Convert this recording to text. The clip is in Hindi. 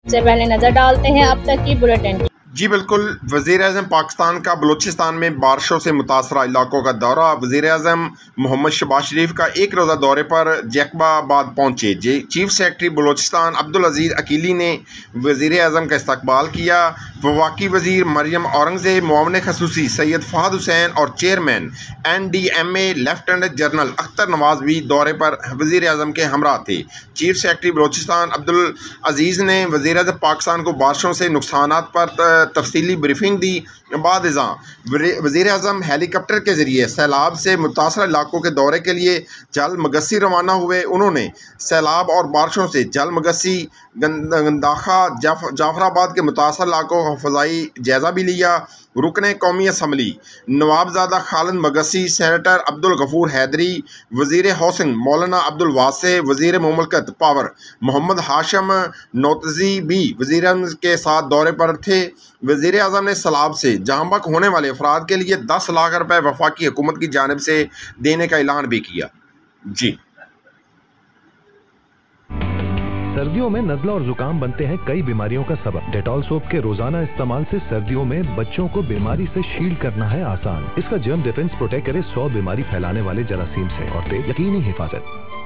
सबसे पहले नजर डालते हैं अब तक की बुलेटिन। जी बिल्कुल। वज़ीर-ए-आज़म पाकिस्तान का बलूचिस्तान में बारिशों से मुतासरा इलाकों का दौरा। वज़ीर-ए-आज़म मोहम्मद शहबाज शरीफ का एक रोज़ा दौरे पर जैकबाबाद पहुँचे। चीफ सेक्रेटरी बलूचिस्तान अब्दुल अजीज़ अकीली ने वज़ीर-ए-आज़म का इस्तकबाल किया। वफाकी वज़ीर मरियम औरंगज़ेब, मुआविन खसूसी सैयद फ़हद हुसैन और chairman NDMA lieutenant general Akhtar Nawaz भी दौरे पर वज़ीर-ए-आज़म के हमरा थे। चीफ सेक्रेटरी बलूचिस्तान अब्दुल अजीज़ ने वज़ीर-ए-आज़म पाकिस्तान को बारिशों से नुकसानात पर तफसीली ब्रीफिंग दी। बाद वज़ीर-ए-आज़म हेलीकॉप्टर के ज़रिए सैलाब से मुतासरा इलाकों के दौरे के लिए जलमगसी रवाना हुए। उन्होंने सैलाब और बारिशों से जलमगसी, गंदाखा, जाफराबाद के मुतासरा इलाकों का फ़ज़ाई जायज़ा भी लिया। रुकने कौमी असम्बली नवाबजादा खालिद मगसी, सेनेटर अब्दुल गफूर हैदरी, वज़ीर हौसिंग मौलाना अब्दुल वासे, वज़ीर मुमलकत पावर मोहम्मद हाशम नौतजी भी वज़ीर के साथ दौरे पर थे। वज़ीर-ए-आज़म ने सैलाब से जहाँ-बहक होने वाले अफराद के लिए 10 लाख रुपए वफाकी हुकूमत की जानिब से देने का ऐलान भी किया। जी, सर्दियों में नज़ला और जुकाम बनते हैं कई बीमारियों का सबब। डेटॉल सोप के रोजाना इस्तेमाल से सर्दियों में बच्चों को बीमारी से शील्ड करना है आसान। इसका जर्म डिफेंस प्रोटेक्ट करे 100 बीमारी फैलाने वाले जरासीम से और दे यकीनी हिफाजत।